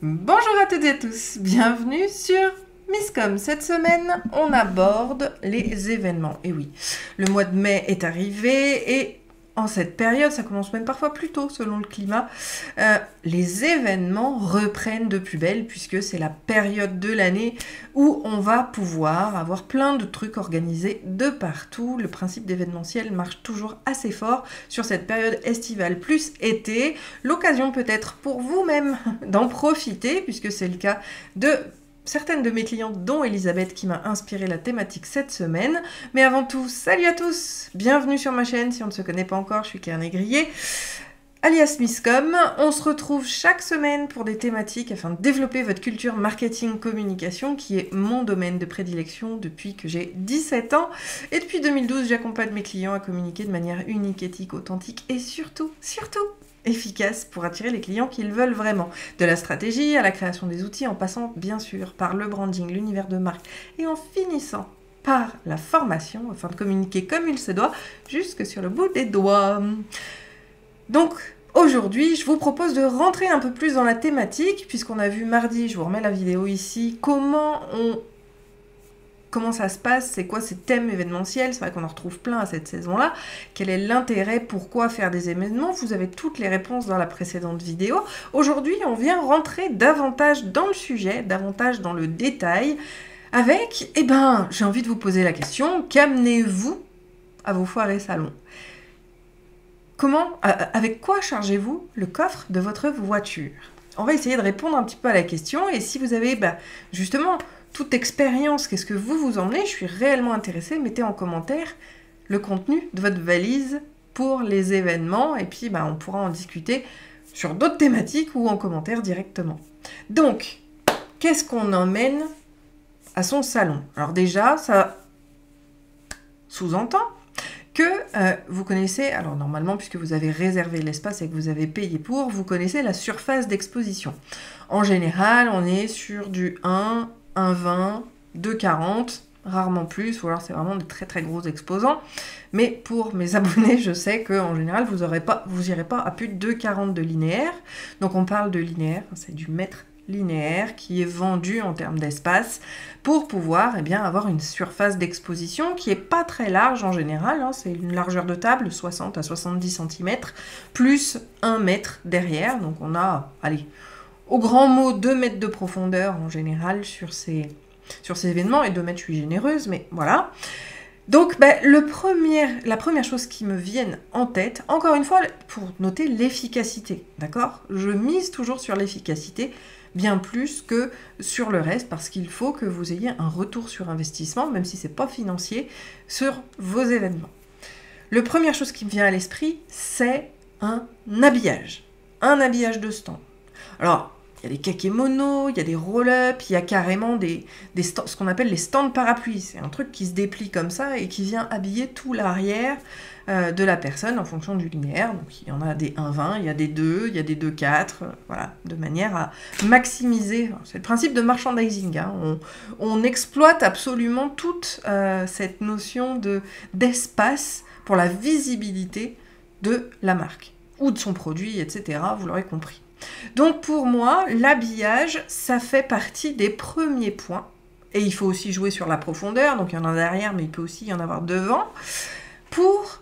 Bonjour à toutes et à tous, bienvenue sur Miscom. Cette semaine, on aborde les événements. Et oui, le mois de mai est arrivé et en cette période, ça commence même parfois plus tôt selon le climat, les événements reprennent de plus belle puisque c'est la période de l'année où on va pouvoir avoir plein de trucs organisés de partout. Le principe d'événementiel marche toujours assez fort sur cette période estivale plus été. L'occasion peut-être pour vous-même d'en profiter puisque c'est le cas de certaines de mes clientes, dont Elisabeth, qui m'a inspiré la thématique cette semaine. Mais avant tout, salut à tous, bienvenue sur ma chaîne. Si on ne se connaît pas encore, je suis Claire Négrier, alias Miscom. On se retrouve chaque semaine pour des thématiques afin de développer votre culture marketing communication, qui est mon domaine de prédilection depuis que j'ai 17 ans. Et depuis 2012, j'accompagne mes clients à communiquer de manière unique, éthique, authentique et surtout efficace pour attirer les clients qu'ils veulent vraiment. De la stratégie à la création des outils, en passant bien sûr par le branding, l'univers de marque et en finissant par la formation afin de communiquer comme il se doit jusque sur le bout des doigts. Donc aujourd'hui, je vous propose de rentrer un peu plus dans la thématique puisqu'on a vu mardi, je vous remets la vidéo ici, comment ça se passe, c'est quoi ces thèmes événementiels, c'est vrai qu'on en retrouve plein à cette saison-là, quel est l'intérêt, pourquoi faire des événements, vous avez toutes les réponses dans la précédente vidéo. Aujourd'hui, on vient rentrer davantage dans le sujet, davantage dans le détail, avec, j'ai envie de vous poser la question, qu'amenez-vous à vos foires et salons ? Avec quoi chargez-vous le coffre de votre voiture ? On va essayer de répondre un petit peu à la question, et si vous avez, justement, toute expérience, qu'est-ce que vous emmenez? Je suis réellement intéressée. Mettez en commentaire le contenu de votre valise pour les événements. Et puis, on pourra en discuter sur d'autres thématiques ou en commentaire directement. Donc, qu'est-ce qu'on emmène à son salon? Alors déjà, ça sous-entend que vous connaissez, alors normalement, puisque vous avez réservé l'espace et que vous avez payé pour, vous connaissez la surface d'exposition. En général, on est sur du 1,20, 2,40, rarement plus, ou alors c'est vraiment de très très gros exposants. Mais pour mes abonnés, je sais qu'en général, vous irez pas à plus de 2,40 de linéaire. Donc on parle de linéaire, c'est du mètre linéaire qui est vendu en termes d'espace pour pouvoir avoir une surface d'exposition qui est pas très large en général, c'est une largeur de table 60 à 70 cm plus 1 mètre derrière, donc on a, allez, au grand mot 2 mètres de profondeur en général sur ces événements, et 2 mètres je suis généreuse, mais voilà. Donc la première chose qui me vienne en tête, encore une fois, pour noter l'efficacité, d'accord ? Je mise toujours sur l'efficacité, bien plus que sur le reste, parce qu'il faut que vous ayez un retour sur investissement, même si c'est pas financier, sur vos événements. La première chose qui me vient à l'esprit, c'est un habillage de stand. Alors, il y a des kakémonos, il y a des roll-up, il y a carrément ce qu'on appelle les stands parapluies. C'est un truc qui se déplie comme ça et qui vient habiller tout l'arrière de la personne en fonction du linéaire. Donc il y en a des 1,20, il y a des 2, il y a des 2,4, voilà, de manière à maximiser. C'est le principe de merchandising. On exploite absolument toute cette notion d'espace pour la visibilité de la marque ou de son produit, etc. Vous l'aurez compris. Donc pour moi, l'habillage, ça fait partie des premiers points. Et il faut aussi jouer sur la profondeur, donc il y en a derrière, mais il peut aussi y en avoir devant, pour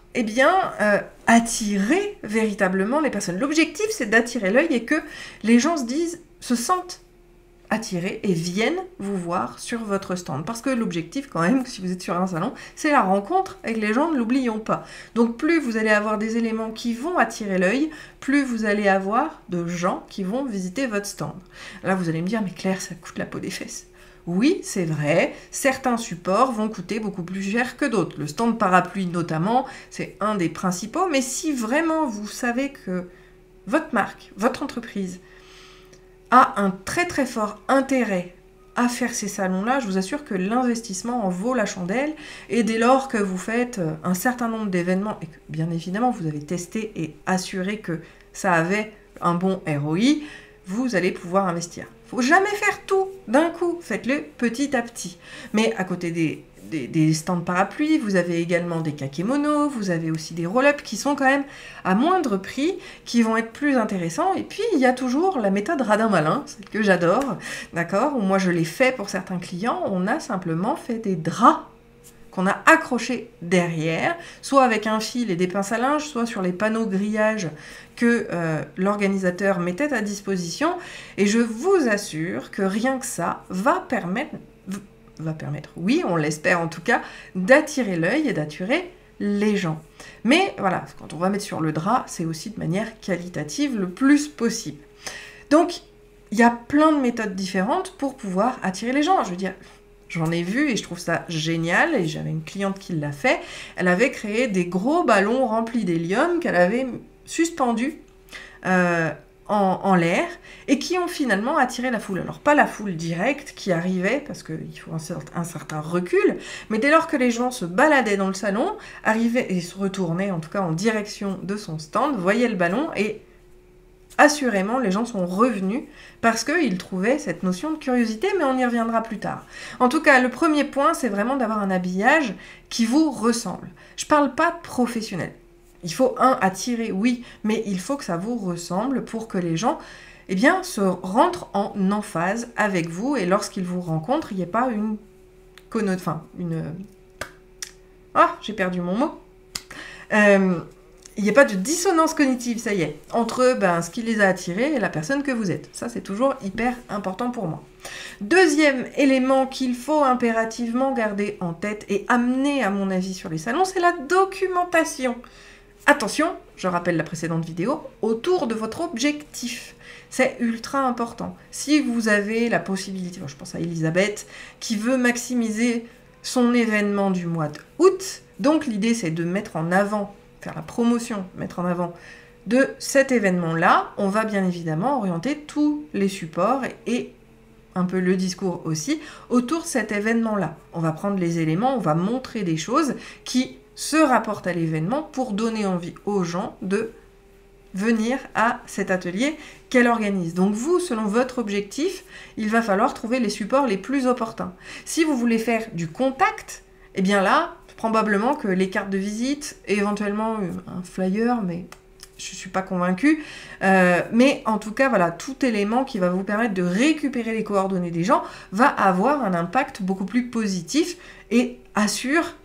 attirer véritablement les personnes. L'objectif, c'est d'attirer l'œil et que les gens se sentent attirés et viennent vous voir sur votre stand. Parce que l'objectif, quand même, si vous êtes sur un salon, c'est la rencontre avec les gens, ne l'oublions pas. Donc plus vous allez avoir des éléments qui vont attirer l'œil, plus vous allez avoir de gens qui vont visiter votre stand. Là, vous allez me dire, mais Claire, ça coûte la peau des fesses. Oui, c'est vrai, certains supports vont coûter beaucoup plus cher que d'autres. Le stand parapluie notamment, c'est un des principaux, mais si vraiment vous savez que votre marque, votre entreprise a un très très fort intérêt à faire ces salons-là, je vous assure que l'investissement en vaut la chandelle, et dès lors que vous faites un certain nombre d'événements, et que bien évidemment vous avez testé et assuré que ça avait un bon ROI, vous allez pouvoir investir. Faut jamais faire tout d'un coup, faites-le petit à petit. Mais à côté des stands parapluies, vous avez également des kakémonos, vous avez aussi des roll-up qui sont quand même à moindre prix, qui vont être plus intéressants. Et puis, il y a toujours la méthode radin malin, celle que j'adore, d'accord, où moi je l'ai fait pour certains clients, on a simplement fait des draps qu'on a accrochés derrière, soit avec un fil et des pinces à linge, soit sur les panneaux grillage que l'organisateur mettait à disposition. Et je vous assure que rien que ça va permettre, oui, on l'espère en tout cas, d'attirer l'œil et d'attirer les gens. Mais voilà, quand on va mettre sur le drap, c'est aussi de manière qualitative le plus possible. Donc, il y a plein de méthodes différentes pour pouvoir attirer les gens. Je veux dire, j'en ai vu et je trouve ça génial, et j'avais une cliente qui l'a fait. Elle avait créé des gros ballons remplis d'hélium qu'elle avait suspendus en l'air et qui ont finalement attiré la foule. Alors pas la foule directe qui arrivait, parce qu'il faut un certain recul, mais dès lors que les gens se baladaient dans le salon, arrivaient et se retournaient en tout cas en direction de son stand, voyaient le ballon et assurément les gens sont revenus parce qu'ils trouvaient cette notion de curiosité, mais on y reviendra plus tard. En tout cas, le premier point, c'est vraiment d'avoir un habillage qui vous ressemble. Je parle pas de professionnel. Il faut attirer, oui, mais il faut que ça vous ressemble pour que les gens, eh bien, se rentrent en emphase avec vous, et lorsqu'ils vous rencontrent, il n'y ait pas j'ai perdu mon mot. Il n'y a pas de dissonance cognitive, ça y est, entre ce qui les a attirés et la personne que vous êtes. Ça, c'est toujours hyper important pour moi. Deuxième élément qu'il faut impérativement garder en tête et amener, à mon avis, sur les salons, c'est la documentation. Attention, je rappelle la précédente vidéo, autour de votre objectif. C'est ultra important. Si vous avez la possibilité, je pense à Elisabeth, qui veut maximiser son événement du mois d'août, donc l'idée c'est de mettre en avant, faire la promotion, mettre en avant de cet événement-là, on va bien évidemment orienter tous les supports et un peu le discours aussi autour de cet événement-là. On va prendre les éléments, on va montrer des choses qui se rapportent à l'événement pour donner envie aux gens de venir à cet atelier qu'elle organise. Donc vous, selon votre objectif, il va falloir trouver les supports les plus opportuns. Si vous voulez faire du contact, eh bien là, probablement que les cartes de visite, éventuellement un flyer, mais je ne suis pas convaincue. Mais en tout cas, voilà, tout élément qui va vous permettre de récupérer les coordonnées des gens va avoir un impact beaucoup plus positif et assure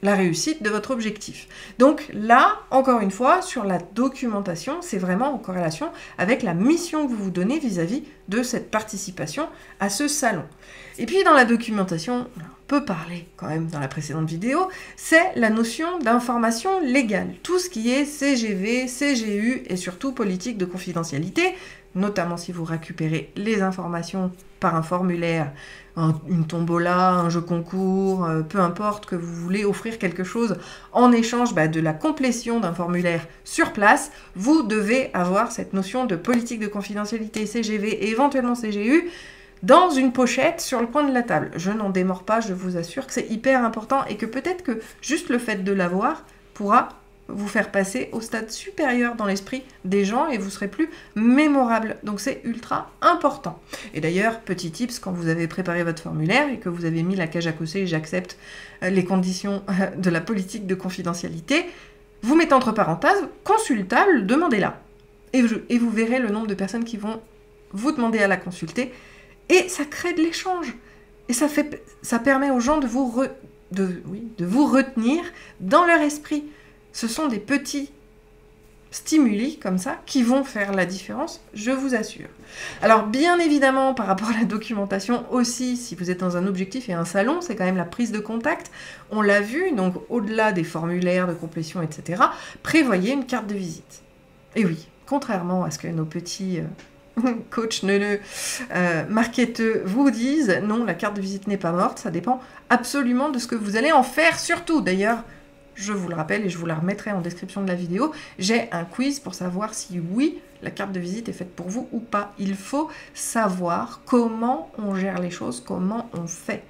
la réussite de votre objectif. Donc là, encore une fois, sur la documentation, c'est vraiment en corrélation avec la mission que vous vous donnez vis-à-vis de cette participation à ce salon. Et puis dans la documentation, on peut parler quand même dans la précédente vidéo, c'est la notion d'information légale. Tout ce qui est CGV, CGU et surtout politique de confidentialité, notamment si vous récupérez les informations par un formulaire, une tombola, un jeu concours, peu importe, que vous voulez offrir quelque chose en échange de la complétion d'un formulaire sur place, vous devez avoir cette notion de politique de confidentialité, CGV et éventuellement CGU dans une pochette sur le coin de la table. Je n'en démords pas, je vous assure que c'est hyper important et que peut-être que juste le fait de l'avoir pourra vous faire passer au stade supérieur dans l'esprit des gens et vous serez plus mémorable. Donc c'est ultra important. Et d'ailleurs, petit tips, quand vous avez préparé votre formulaire et que vous avez mis la cage à cocher, j'accepte les conditions de la politique de confidentialité, vous mettez entre parenthèses, consultable, demandez-la. Et vous verrez le nombre de personnes qui vont vous demander à la consulter. Et ça crée de l'échange. Et ça permet aux gens de vous retenir dans leur esprit. Ce sont des petits stimuli comme ça qui vont faire la différence, je vous assure. Alors bien évidemment, par rapport à la documentation aussi, si vous êtes dans un objectif et un salon, c'est quand même la prise de contact. On l'a vu, donc au-delà des formulaires de complétion, etc., prévoyez une carte de visite. Et oui, contrairement à ce que nos petits coachs marketeurs vous disent, non, la carte de visite n'est pas morte, ça dépend absolument de ce que vous allez en faire surtout. D'ailleurs, je vous le rappelle et je vous la remettrai en description de la vidéo, j'ai un quiz pour savoir si oui, la carte de visite est faite pour vous ou pas. Il faut savoir comment on gère les choses, comment on fait,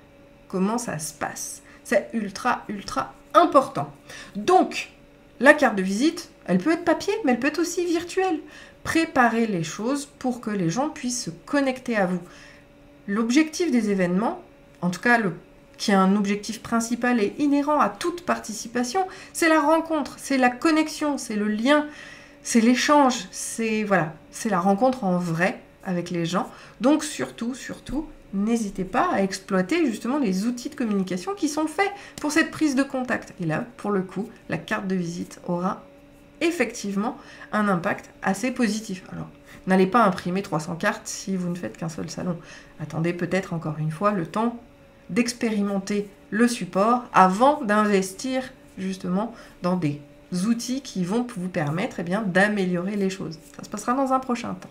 comment ça se passe. C'est ultra, ultra important. Donc, la carte de visite, elle peut être papier, mais elle peut être aussi virtuelle. préparez les choses pour que les gens puissent se connecter à vous. L'objectif des événements, en tout cas qui est un objectif principal et inhérent à toute participation, c'est la rencontre, c'est la connexion, c'est le lien, c'est l'échange, c'est la rencontre en vrai avec les gens. Donc surtout, n'hésitez pas à exploiter justement les outils de communication qui sont faits pour cette prise de contact. Et là, pour le coup, la carte de visite aura effectivement un impact assez positif. Alors, n'allez pas imprimer 300 cartes si vous ne faites qu'un seul salon. Attendez peut-être encore une fois le temps d'expérimenter le support avant d'investir justement dans des outils qui vont vous permettre d'améliorer les choses. Ça se passera dans un prochain temps.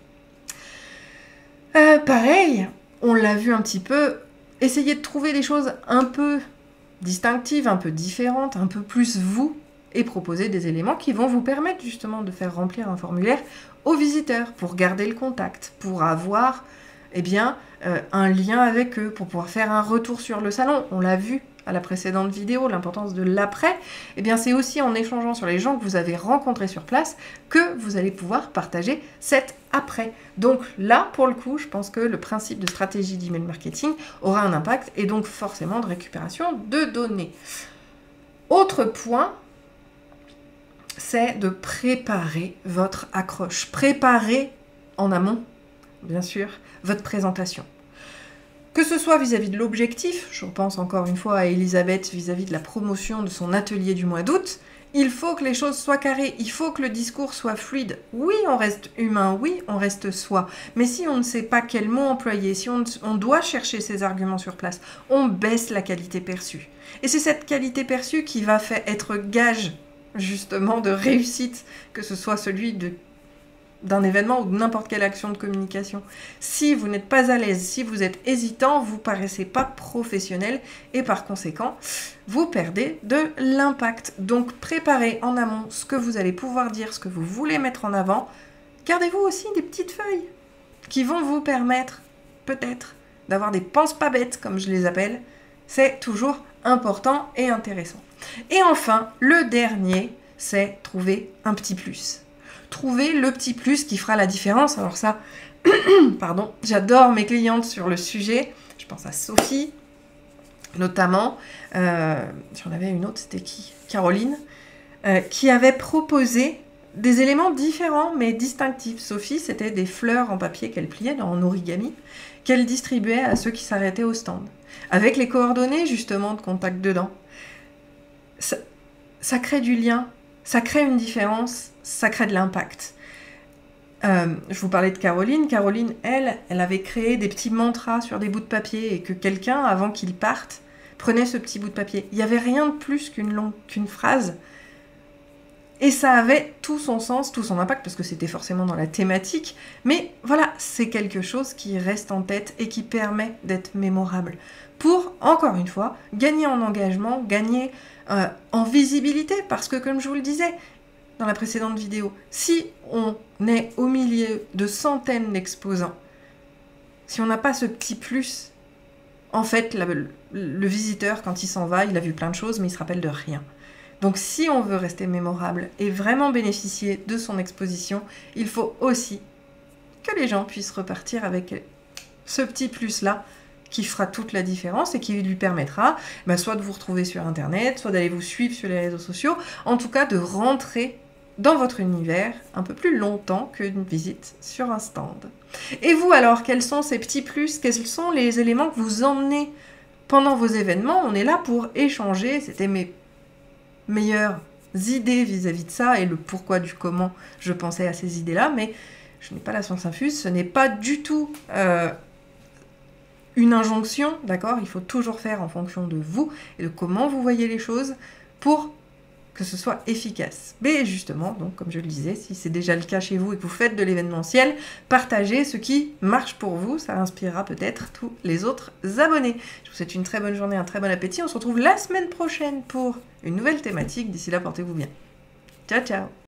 Pareil, on l'a vu un petit peu, essayez de trouver des choses un peu distinctives, un peu différentes, un peu plus vous, et proposer des éléments qui vont vous permettre justement de faire remplir un formulaire aux visiteurs pour garder le contact, pour avoir un lien avec eux, pour pouvoir faire un retour sur le salon. On l'a vu à la précédente vidéo, l'importance de l'après, c'est aussi en échangeant sur les gens que vous avez rencontrés sur place que vous allez pouvoir partager cet après. Donc là, pour le coup, je pense que le principe de stratégie d'email marketing aura un impact et donc forcément de récupération de données. Autre point, c'est de préparer votre accroche. Préparer en amont, bien sûr, votre présentation. Que ce soit vis-à-vis de l'objectif, je pense encore une fois à Elisabeth vis-à-vis de la promotion de son atelier du mois d'août, il faut que les choses soient carrées, il faut que le discours soit fluide. Oui, on reste humain, oui, on reste soi, mais si on ne sait pas quel mot employer, si on doit chercher ses arguments sur place, on baisse la qualité perçue. Et c'est cette qualité perçue qui va être gage, justement, de réussite, que ce soit celui d'un événement ou de n'importe quelle action de communication. Si vous n'êtes pas à l'aise, si vous êtes hésitant, vous paraissez pas professionnel et par conséquent, vous perdez de l'impact. Donc préparez en amont ce que vous allez pouvoir dire, ce que vous voulez mettre en avant. Gardez-vous aussi des petites feuilles qui vont vous permettre peut-être d'avoir des pense-pas bêtes, comme je les appelle. C'est toujours important et intéressant. Et enfin, le dernier, c'est trouver un petit plus. Trouver le petit plus qui fera la différence. Alors ça, pardon, j'adore mes clientes sur le sujet. Je pense à Sophie, notamment. J'en avais une autre, c'était qui ? Caroline, qui avait proposé des éléments différents mais distinctifs. Sophie, c'était des fleurs en papier qu'elle pliait en origami, qu'elle distribuait à ceux qui s'arrêtaient au stand, avec les coordonnées justement de contact dedans. Ça crée du lien, ça crée une différence, ça crée de l'impact. Je vous parlais de Caroline. Caroline, elle avait créé des petits mantras sur des bouts de papier et que quelqu'un, avant qu'il parte, prenait ce petit bout de papier. Il n'y avait rien de plus qu'une phrase. Et ça avait tout son sens, tout son impact, parce que c'était forcément dans la thématique. Mais voilà, c'est quelque chose qui reste en tête et qui permet d'être mémorable. Pour, encore une fois, gagner en engagement, gagner en visibilité. Parce que, comme je vous le disais dans la précédente vidéo, si on est au milieu de centaines d'exposants, si on n'a pas ce petit plus, en fait, le visiteur, quand il s'en va, il a vu plein de choses, mais il ne se rappelle de rien. Donc si on veut rester mémorable et vraiment bénéficier de son exposition, il faut aussi que les gens puissent repartir avec ce petit plus-là qui fera toute la différence et qui lui permettra soit de vous retrouver sur Internet, soit d'aller vous suivre sur les réseaux sociaux, en tout cas de rentrer dans votre univers un peu plus longtemps qu'une visite sur un stand. Et vous alors, quels sont ces petits plus? Quels sont les éléments que vous emmenez pendant vos événements? On est là pour échanger, c'était mes meilleures idées vis-à-vis de ça et le pourquoi du comment je pensais à ces idées-là, mais je n'ai pas la science infuse, ce n'est pas du tout une injonction, d'accord? Il faut toujours faire en fonction de vous et de comment vous voyez les choses pour que ce soit efficace. Mais justement, donc comme je le disais, si c'est déjà le cas chez vous et que vous faites de l'événementiel, partagez ce qui marche pour vous, ça inspirera peut-être tous les autres abonnés. Je vous souhaite une très bonne journée, un très bon appétit. On se retrouve la semaine prochaine pour une nouvelle thématique. D'ici là, portez-vous bien. Ciao, ciao!